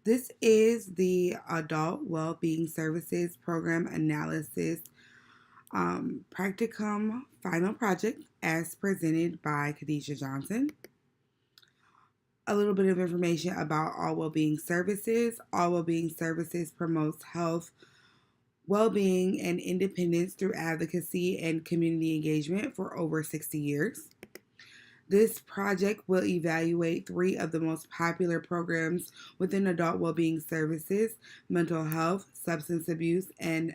This is the Adult Wellbeing Services Program Analysis Practicum Final Project as presented by Khadijah Johnson. A little bit of information about All Wellbeing Services. All Wellbeing Services promotes health, well-being, and independence through advocacy and community engagement for over 60 years. This project will evaluate three of the most popular programs within adult well-being services: mental health, substance abuse, and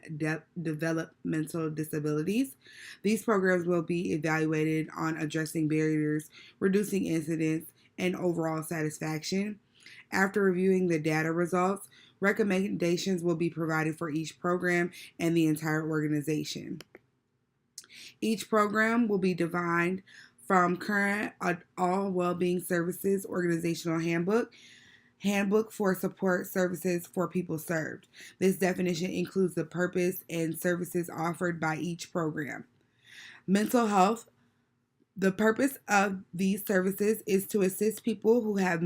developmental disabilities. These programs will be evaluated on addressing barriers, reducing incidents, and overall satisfaction. After reviewing the data results, recommendations will be provided for each program and the entire organization. Each program will be defined from current All Wellbeing Services Organizational Handbook for Support Services for People Served. This definition includes the purpose and services offered by each program. Mental health. The purpose of these services is to assist people who have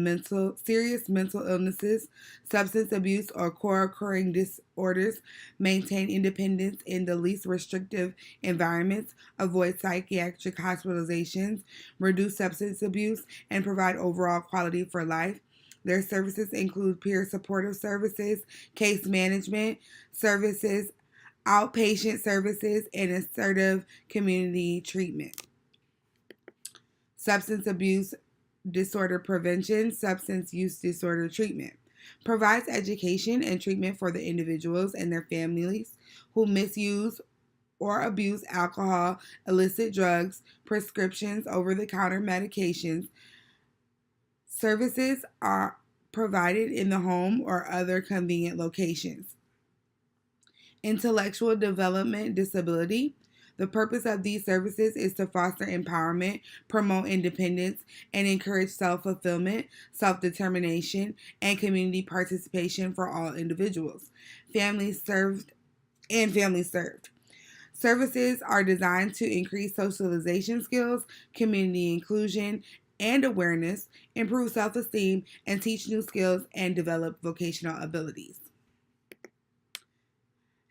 serious mental illnesses, substance abuse, or co-occurring disorders, maintain independence in the least restrictive environments, avoid psychiatric hospitalizations, reduce substance abuse, and provide overall quality for life. Their services include peer supportive services, case management services, outpatient services, and assertive community treatment. Substance abuse disorder prevention, substance use disorder treatment. Provides education and treatment for the individuals and their families who misuse or abuse alcohol, illicit drugs, prescriptions, over-the-counter medications. Services are provided in the home or other convenient locations. Intellectual development disability. The purpose of these services is to foster empowerment, promote independence, and encourage self-fulfillment, self-determination, and community participation for all individuals. Families served. Services are designed to increase socialization skills, community inclusion, and awareness, improve self-esteem, and teach new skills and develop vocational abilities.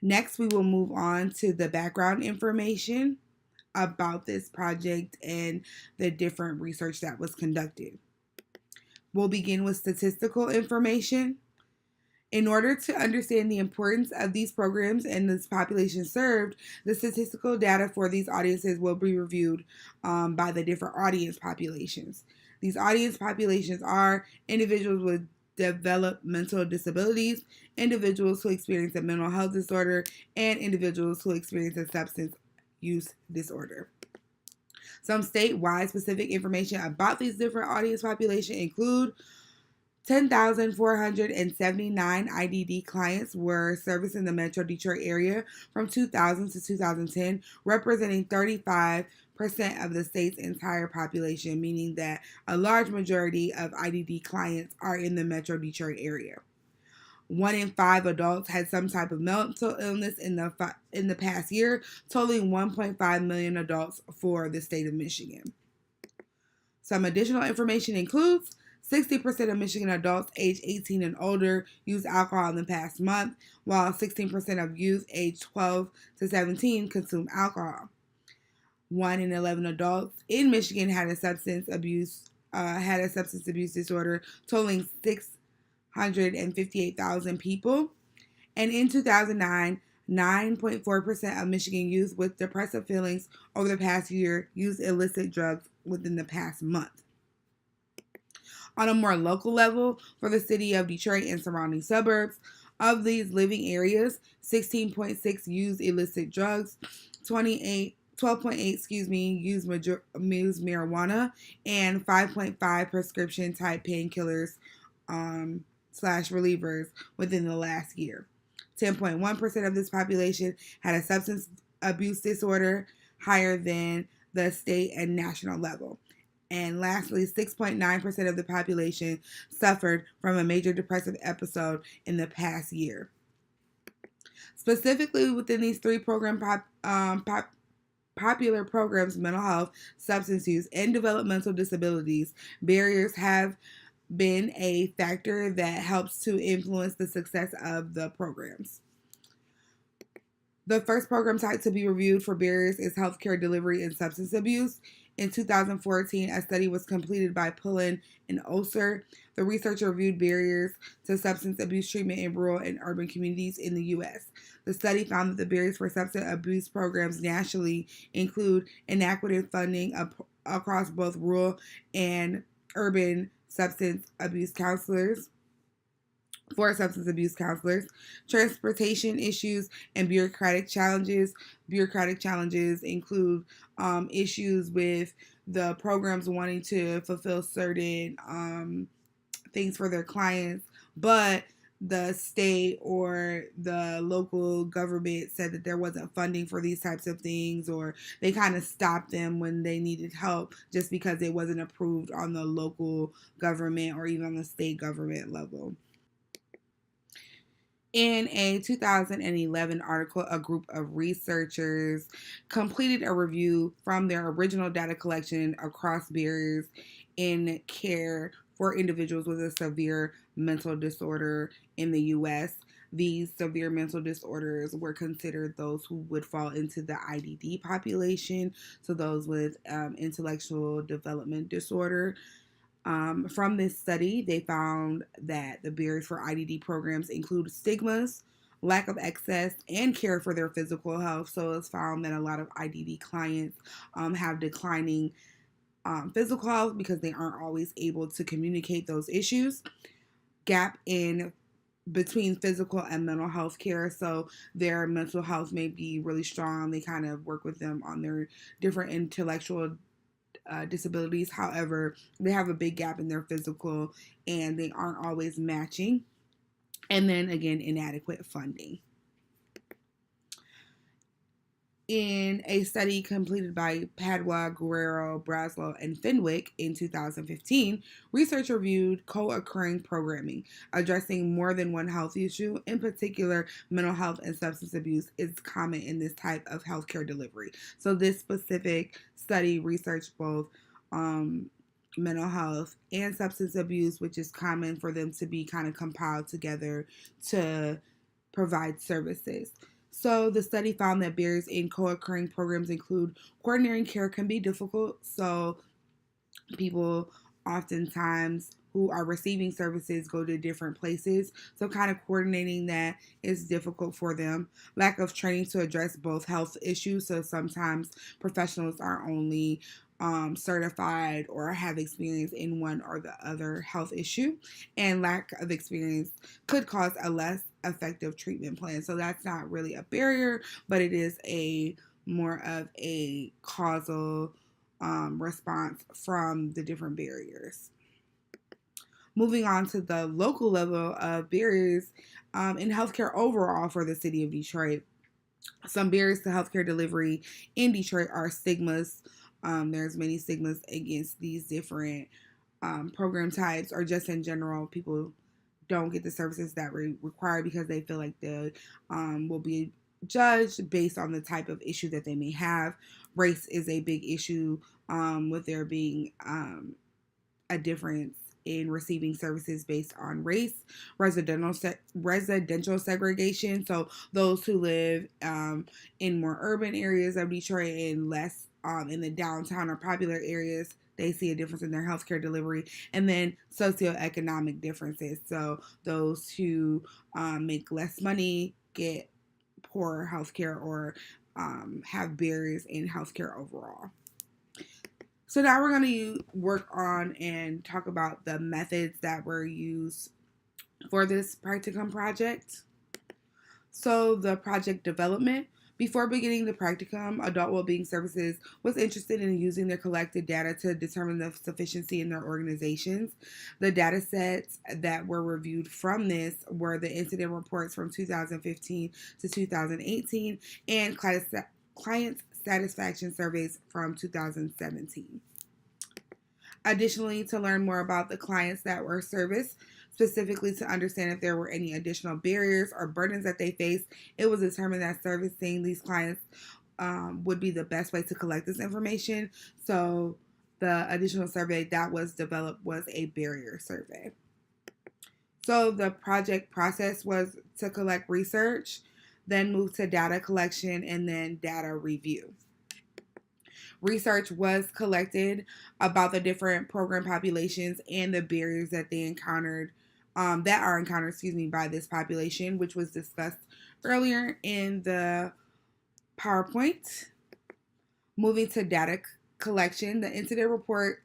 Next, we will move on to the background information about this project and the different research that was conducted. We'll begin with statistical information. In order to understand the importance of these programs and this population served, the statistical data for these audiences will be reviewed by the different audience populations. These audience populations are individuals with developmental disabilities, individuals who experience a mental health disorder, and individuals who experience a substance use disorder. Some statewide specific information about these different audience populations include 10,479 IDD clients were serviced in the Metro Detroit area from 2000 to 2010, representing 35% of the state's entire population, meaning that a large majority of IDD clients are in the Metro Detroit area. 1 in 5 adults had some type of mental illness in the past year, totaling 1.5 million adults for the state of Michigan. Some additional information includes 60% of Michigan adults age 18 and older used alcohol in the past month, while 16% of youth age 12 to 17 consumed alcohol. 1 in 11 adults in Michigan had a substance abuse disorder, totaling 658,000 people. And in 2009, 9.4% of Michigan youth with depressive feelings over the past year used illicit drugs within the past month. On a more local level, for the city of Detroit and surrounding suburbs, of these living areas, 16.6 used illicit drugs, 12.8 used marijuana, and 5.5 prescription type painkillers slash relievers within the last year. 10.1% of this population had a substance abuse disorder, higher than the state and national level. And lastly, 6.9% of the population suffered from a major depressive episode in the past year. Specifically within these three popular programs, mental health, substance use, and developmental disabilities, barriers have been a factor that helps to influence the success of the programs. The first program type to be reviewed for barriers is healthcare delivery and substance abuse. In 2014, a study was completed by Pullen and Oser. The research reviewed barriers to substance abuse treatment in rural and urban communities in the U.S. The study found that the barriers for substance abuse programs nationally include inadequate funding across both rural and urban substance abuse counselors, for substance abuse counselors, transportation issues, and bureaucratic challenges. Bureaucratic challenges include issues with the programs wanting to fulfill certain things for their clients, but the state or the local government said that there wasn't funding for these types of things, or they kind of stopped them when they needed help just because it wasn't approved on the local government or even on the state government level. In a 2011 article, a group of researchers completed a review from their original data collection across barriers in care for individuals with a severe mental disorder in the U.S. These severe mental disorders were considered those who would fall into the IDD population, so those with intellectual development disorder. From this study, they found that the barriers for IDD programs include stigmas, lack of access, and care for their physical health. So it's found that a lot of IDD clients have declining physical health because they aren't always able to communicate those issues. Gap in between physical and mental health care. So their mental health may be really strong. They kind of work with them on their different intellectual disabilities. However, they have a big gap in their physical and they aren't always matching. And then again, inadequate funding. In a study completed by Padua, Guerrero, Braslow, and Fenwick in 2015, research reviewed co-occurring programming addressing more than one health issue. In particular, mental health and substance abuse is common in this type of healthcare delivery. So this specific study researched both mental health and substance abuse, which is common for them to be kind of compiled together to provide services. So the study found that barriers in co-occurring programs include coordinating care can be difficult. So people oftentimes who are receiving services go to different places. So kind of coordinating that is difficult for them. Lack of training to address both health issues. So sometimes professionals are only certified or have experience in one or the other health issue. And lack of experience could cause a less effective treatment plan. So that's not really a barrier, but it is a more of a causal response from the different barriers. Moving on to the local level of barriers in healthcare overall for the city of Detroit. Some barriers to healthcare delivery in Detroit are stigmas. There's many stigmas against these different program types, or just in general, people don't get the services that we require because they feel like they will be judged based on the type of issue that they may have. Race is a big issue with there being a difference in receiving services based on race. Residential segregation, so those who live in more urban areas of Detroit and less in the downtown or popular areas, they see a difference in their healthcare delivery. And then socioeconomic differences, so those who make less money get poorer healthcare or have barriers in healthcare overall. So now we're going to work on and talk about the methods that were used for this practicum project. So the project development. Before beginning the practicum, Adult Wellbeing Services was interested in using their collected data to determine the sufficiency in their organizations. The data sets that were reviewed from this were the incident reports from 2015 to 2018 and client satisfaction surveys from 2017. Additionally, to learn more about the clients that were serviced, specifically to understand if there were any additional barriers or burdens that they faced, it was determined that servicing these clients would be the best way to collect this information. So the additional survey that was developed was a barrier survey. So the project process was to collect research, then move to data collection, and then data review. Research was collected about the different program populations and the barriers that they encountered, that are encountered, by this population, which was discussed earlier in the PowerPoint. Moving to data collection, the incident report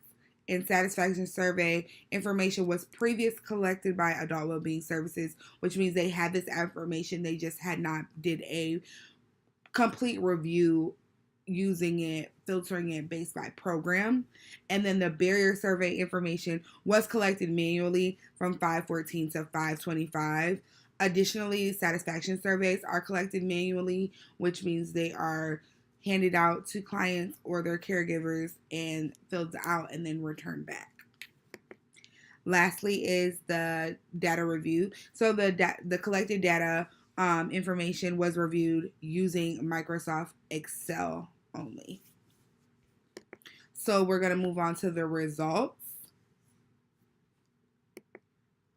and satisfaction survey information was previously collected by Adult Wellbeing Services, which means they had this information, they just had not did a complete review using it, filtering it based by program. And then the barrier survey information was collected manually from 514 to 525. Additionally, satisfaction surveys are collected manually, which means they are handed out to clients or their caregivers and filled out and then returned back. Lastly is the data review. So the collected data information was reviewed using Microsoft Excel only. So we're going to move on to the results.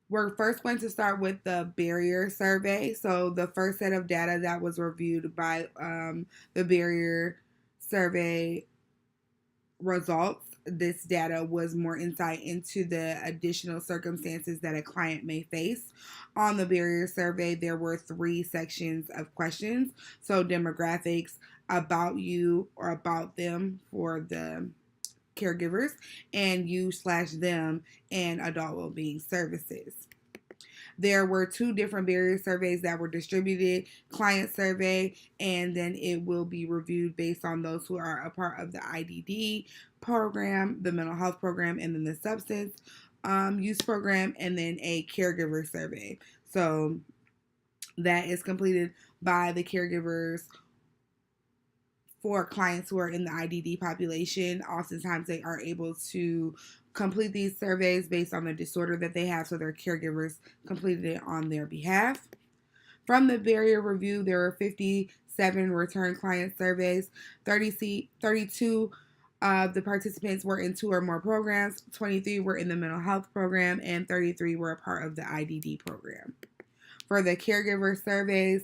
We're first going to start with the barrier survey. So the first set of data that was reviewed by the barrier survey results, this data was more insight into the additional circumstances that a client may face. On the barrier survey, there were 3 sections of questions. So demographics, about you or about them for the caregivers, and you/them and adult well-being services. There were 2 different barrier surveys that were distributed, client survey, and then it will be reviewed based on those who are a part of the IDD program, the mental health program, and then the substance use program, and then a caregiver survey. So that is completed by the caregivers for clients who are in the IDD population. Oftentimes they are able to complete these surveys based on the disorder that they have, so their caregivers completed it on their behalf. From the barrier review, there were 57 return client surveys. 32 of the participants were in 2 or more programs, 23 were in the mental health program, and 33 were a part of the IDD program. For the caregiver surveys,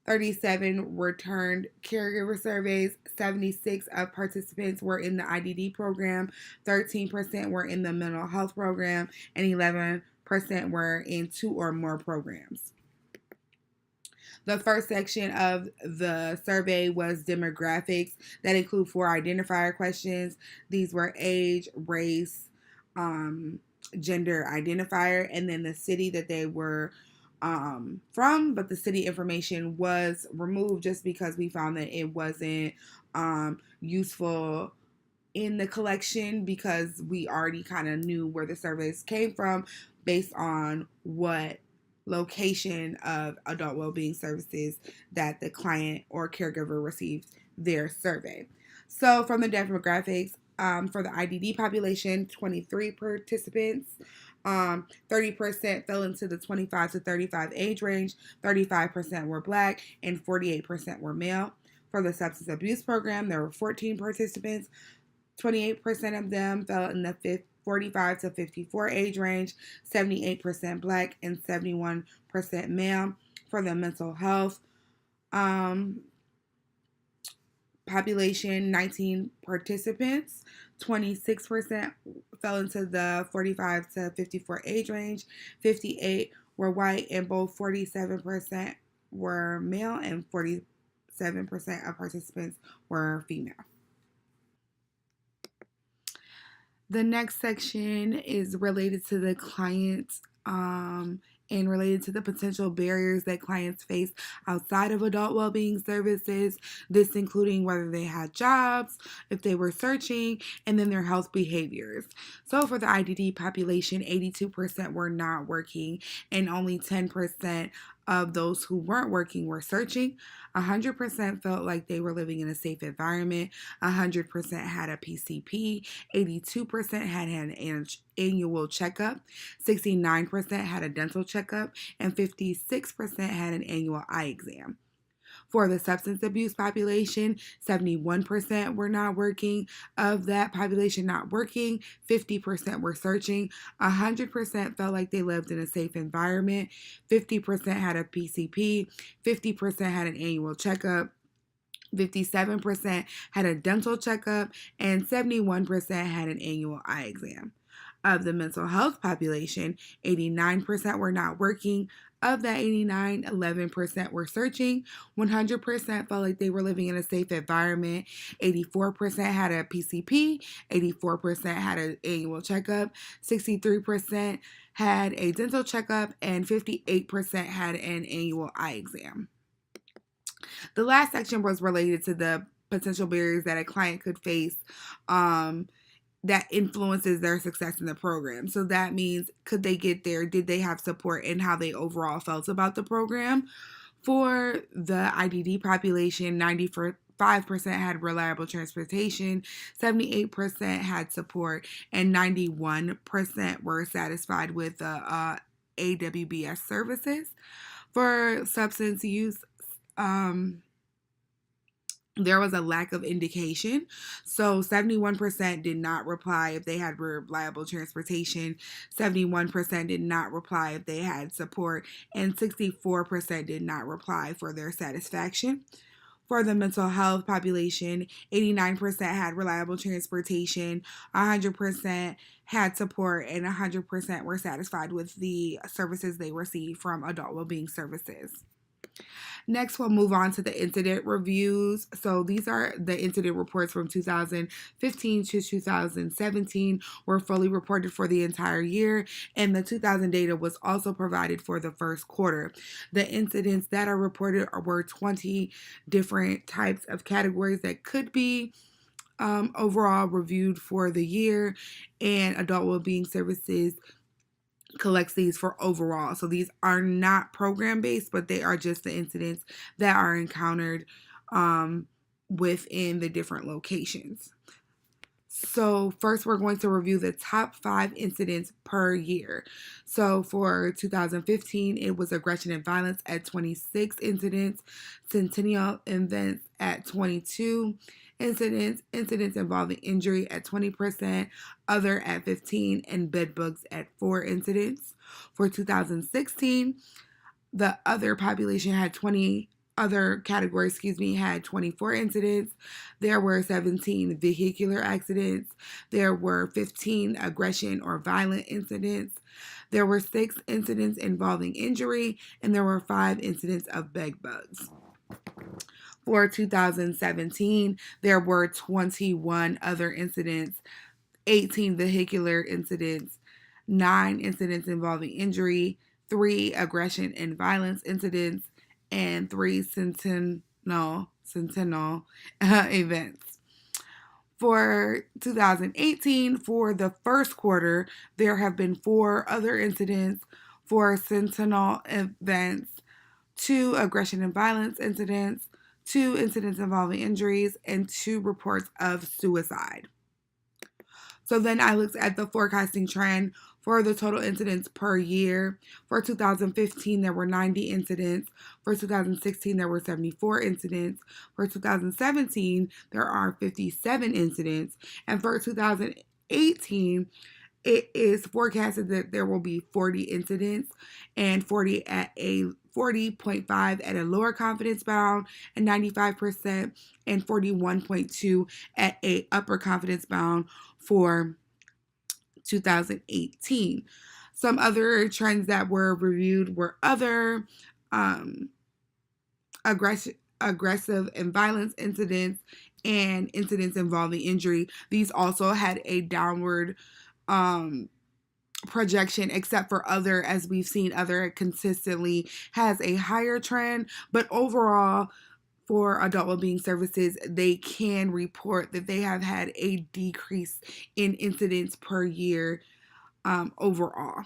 37 returned caregiver surveys, 76 of participants were in the IDD program, 13% were in the mental health program, and 11% were in 2 or more programs. The first section of the survey was demographics that include 4 identifier questions. These were age, race, gender identifier, and then the city that they were from, but the city information was removed just because we found that it wasn't useful in the collection, because we already kind of knew where the surveys came from based on what location of adult well-being services that the client or caregiver received their survey. So from the demographics, for the IDD population, 23 participants, 30% fell into the 25 to 35 age range, 35% were Black, and 48% were male. For the substance abuse program, there were 14 participants. 28% of them fell in the 45 to 54 age range, 78% Black, and 71% male. For the mental health population, 19 participants, 26% fell into the 45 to 54 age range, 58 were white, and both 47% were male and 47% of participants were female. The next section is related to the clients and related to the potential barriers that clients face outside of adult well-being services, this including whether they had jobs, if they were searching, and then their health behaviors. So for the IDD population, 82% were not working, and only 10% of those who weren't working were searching. 100% felt like they were living in a safe environment. 100% had a PCP. 82% had an annual checkup. 69% had a dental checkup. And 56% had an annual eye exam. For the substance abuse population, 71% were not working. Of that population not working, 50% were searching. 100% felt like they lived in a safe environment. 50% had a PCP. 50% had an annual checkup. 57% had a dental checkup, and 71% had an annual eye exam. Of the mental health population, 89% were not working. Of that 89, 11% were searching. 100% felt like they were living in a safe environment. 84% had a PCP. 84% had an annual checkup. 63% had a dental checkup, and 58% had an annual eye exam. The last section was related to the potential barriers that a client could face that influences their success in the program. So that means, could they get there? Did they have support, and how they overall felt about the program? For the IDD population, 95% had reliable transportation, 78% had support, and 91% were satisfied with the AWBS services. For substance use, there was a lack of indication. So 71% did not reply if they had reliable transportation, 71% did not reply if they had support, and 64% did not reply for their satisfaction. For the mental health population, 89% had reliable transportation, 100% had support, and 100% were satisfied with the services they received from adult well-being services. Next, we'll move on to the incident reviews. So these are the incident reports from 2015 to 2017 were fully reported for the entire year, and the 2000 data was also provided for the first quarter. The incidents that are reported were 20 different types of categories that could be overall reviewed for the year, and adult well-being services collects these for overall. So these are not program based, but they are just the incidents that are encountered within the different locations. So first, we're going to review the top 5 incidents per year. So for 2015, it was aggression and violence at 26 incidents, centennial events at 22 incidents, incidents involving injury at 20%, other at 15, and bed bugs at 4 incidents. For 2016, the other population had 20 other categories, had 24 incidents. There were 17 vehicular accidents. There were 15 aggression or violent incidents. There were 6 incidents involving injury, and there were 5 incidents of bed bugs. For 2017, there were 21 other incidents, 18 vehicular incidents, 9 incidents involving injury, 3 aggression and violence incidents, and 3 sentinel events. For 2018, for the first quarter, there have been 4 other incidents, 4 sentinel events, 2 aggression and violence incidents, 2 incidents involving injuries, and 2 reports of suicide. So then I looked at the forecasting trend for the total incidents per year. For 2015, there were 90 incidents. For 2016, there were 74 incidents. For 2017, there are 57 incidents. And for 2018, it is forecasted that there will be 40 incidents, and 40 at a 40.5 at a lower confidence bound and 95%, and 41.2 at a upper confidence bound for 2018. Some other trends that were reviewed were other aggressive and violence incidents and incidents involving injury. These also had a downward projection, except for other, as we've seen, other consistently has a higher trend. But overall, for adult well-being services, they can report that they have had a decrease in incidents per year overall.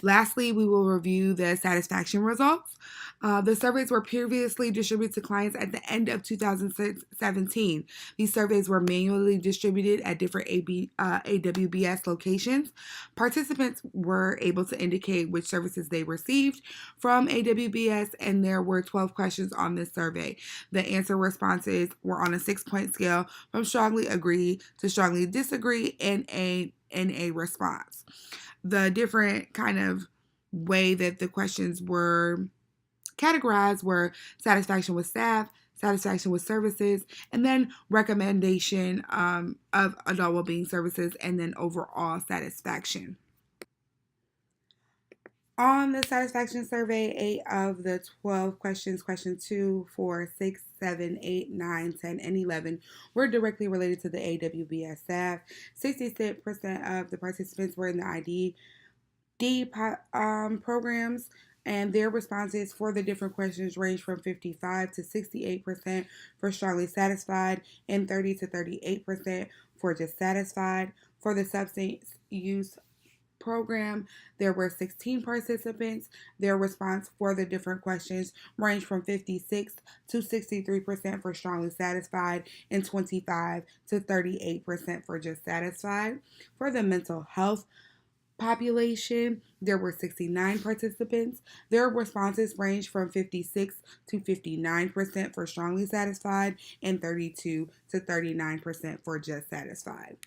Lastly, we will review the satisfaction results. The surveys were previously distributed to clients at the end of 2017. These surveys were manually distributed at different AWBS locations. Participants were able to indicate which services they received from AWBS, and there were 12 questions on this survey. The answer responses were on a 6-point scale from strongly agree to strongly disagree and a response. The different kind of way that the questions were categorized were satisfaction with staff, satisfaction with services, and then recommendation of adult well-being services, and then overall satisfaction. On the satisfaction survey, 8 of the 12 questions, question 2, 4, 6, 7, 8, 9, 10, and 11, were directly related to the AWBS staff. 66% of the participants were in the ID programs, and their responses for the different questions range from 55 to 68% for strongly satisfied and 30 to 38% for just satisfied. For the substance use program, there were 16 participants. Their response for the different questions ranged from 56 to 63% for strongly satisfied and 25 to 38% for just satisfied. For the mental health population, there were 69 participants. Their responses ranged from 56 to 59% for strongly satisfied and 32 to 39% for just satisfied.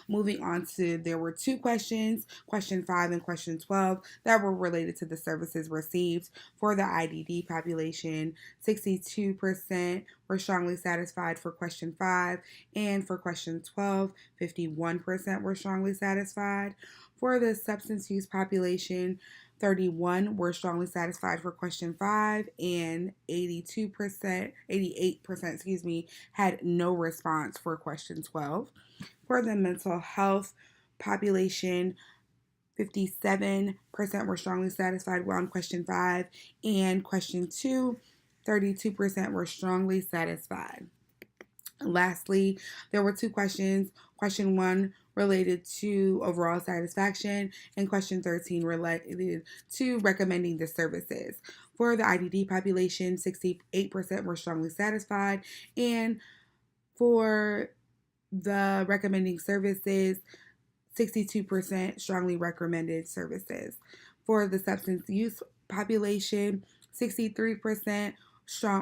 Moving on to, there were 2 questions, question 5 and question 12, that were related to the services received. For the IDD population, 62% were strongly satisfied for question 5, and for question 12, 51% were strongly satisfied. For the substance use population, 31 were strongly satisfied for question 5, and 88%, had no response for question 12. For the mental health population, 57% were strongly satisfied on question 5, and question 2, 32% were strongly satisfied. Lastly, there were 2 questions. Question 1 related to overall satisfaction, and question 13 related to recommending the services. For the IDD population, 68% were strongly satisfied, and for the recommending services, 62% strongly recommended services. For the substance use population, 63%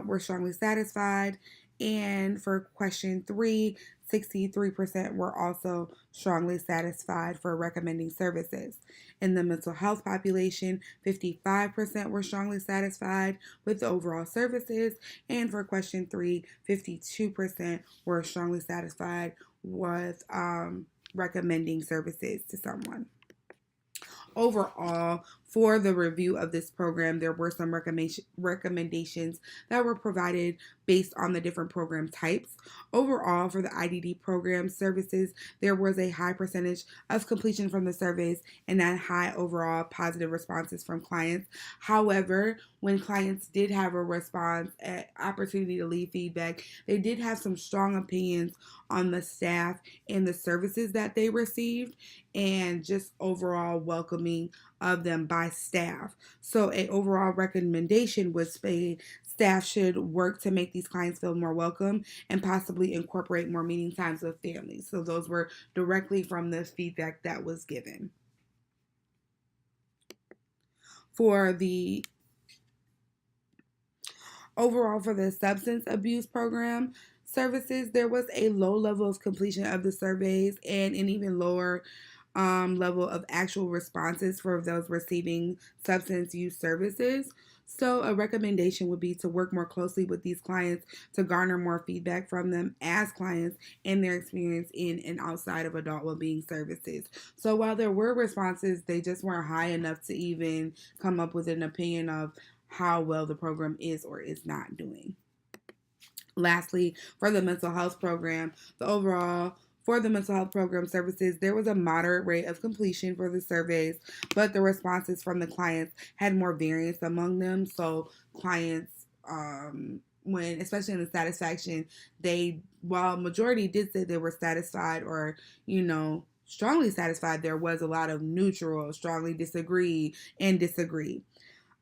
were strongly satisfied, and for question 3, 63% were also strongly satisfied for recommending services. In the mental health population, 55% were strongly satisfied with the overall services, and for question 3, 52% were strongly satisfied with recommending services to someone. Overall, for the review of this program, there were some recommendations that were provided based on the different program types. Overall, for the IDD program services, there was a high percentage of completion from the surveys and that high overall positive responses from clients. However, when clients did have a response, an opportunity to leave feedback, they did have some strong opinions on the staff and the services that they received, and just overall welcoming of them by staff. So an overall recommendation was staff should work to make these clients feel more welcome and possibly incorporate more meeting times with families. So those were directly from the feedback that was given. For the overall, for the substance abuse program services, there was a low level of completion of the surveys and an even lower level of actual responses for those receiving substance use services. So a recommendation would be to work more closely with these clients to garner more feedback from them as clients and their experience in and outside of adult well-being services. So while there were responses, they just weren't high enough to even come up with an opinion of how well the program is or is not doing. Lastly, for the mental health program, for the mental health program services, there was a moderate rate of completion for the surveys, but the responses from the clients had more variance among them. So clients, when especially in the satisfaction, while majority did say they were satisfied or strongly satisfied, there was a lot of neutral, strongly disagree, and disagree.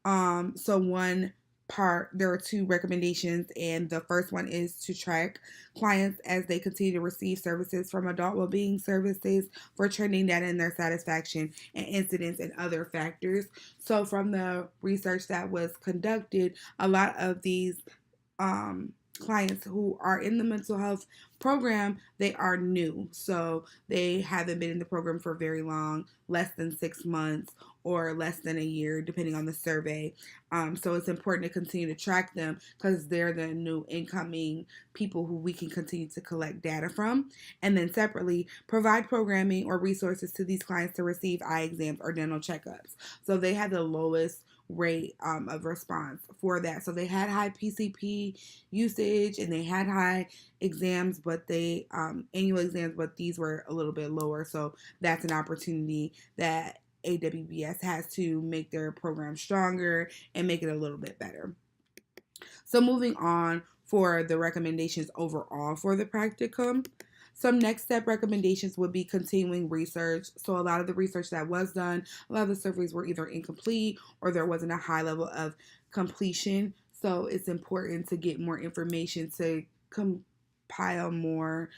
So one part, there are two recommendations, and the first one is to track clients as they continue to receive services from adult well-being services for trending data in their satisfaction and incidents and other factors. So from the research that was conducted, a lot of these clients who are in the mental health program, they are new. So they haven't been in the program for very long, less than 6 months or less than a year, depending on the survey. So it's important to continue to track them because they're the new incoming people who we can continue to collect data from. And then separately, provide programming or resources to these clients to receive eye exams or dental checkups. So they had the lowest rate of response for that. So they had high PCP usage and they had high exams, but they annual exams, but these were a little bit lower. So that's an opportunity that AWBS has to make their program stronger and make it a little bit better. So moving on for the recommendations overall for the practicum. Some next step recommendations would be continuing research. So a lot of the research that was done, a lot of the surveys were either incomplete or there wasn't a high level of completion. So it's important to get more information to compile more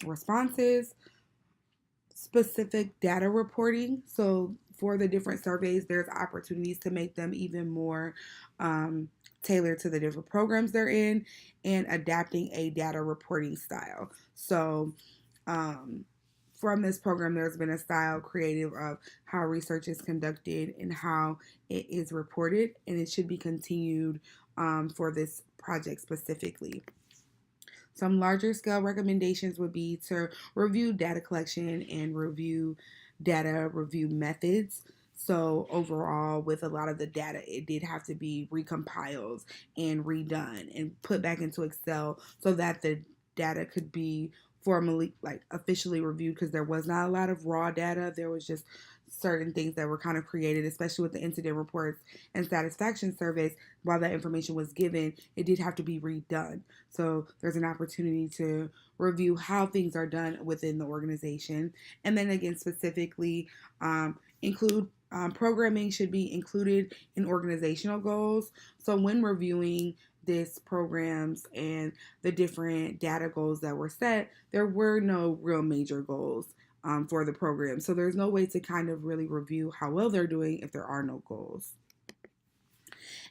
responses. Specific data reporting. So for the different surveys, there's opportunities to make them even more tailored to the different programs they're in, and adapting a data reporting style. So from this program, there's been a style creative of how research is conducted and how it is reported, and it should be continued for this project specifically. Some larger scale recommendations would be to review data collection and review data review methods. So overall, with a lot of the data, it did have to be recompiled and redone and put back into Excel so that the data could be formally, like officially reviewed, because there was not a lot of raw data. There was just certain things that were kind of created, especially with the incident reports and satisfaction surveys. While that information was given, it did have to be redone. So there's an opportunity to review how things are done within the organization. And then again, specifically, include programming should be included in organizational goals. So when reviewing this programs and the different data goals that were set, there were no real major goals for the program. So there's no way to kind of really review how well they're doing if there are no goals.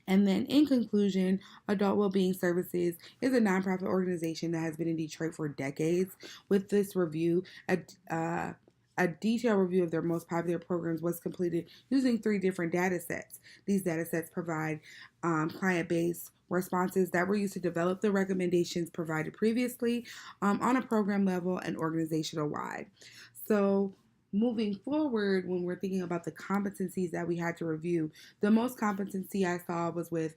And then in conclusion, Adult Wellbeing Services is a nonprofit organization that has been in Detroit for decades. With this review, a detailed review of their most popular programs was completed using 3 different data sets. These data sets provide client-based responses that were used to develop the recommendations provided previously on a program level and organizational wide. So moving forward, when we're thinking about the competencies that we had to review, the most competency I saw was with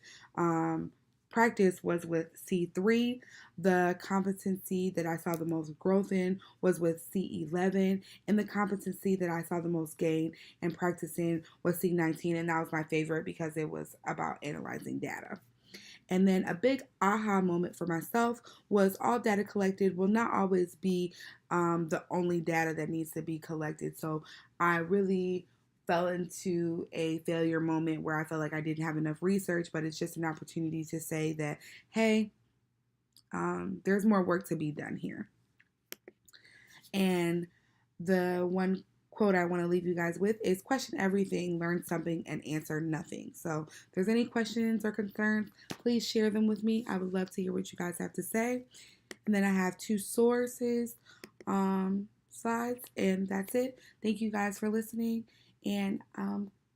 practice was with C3. The competency that I saw the most growth in was with C11, and the competency that I saw the most gain and practice in was C19, and that was my favorite because it was about analyzing data. And then a big aha moment for myself was all data collected will not always be the only data that needs to be collected. So I really fell into a failure moment where I felt like I didn't have enough research, but it's just an opportunity to say that, hey, there's more work to be done here. And the one quote I want to leave you guys with is question everything, learn something, and answer nothing. So if there's any questions or concerns, please share them with me. I would love to hear what you guys have to say. And then I have 2 sources slides, and that's it. Thank you guys for listening, and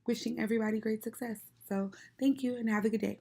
wishing everybody great success. So thank you and have a good day.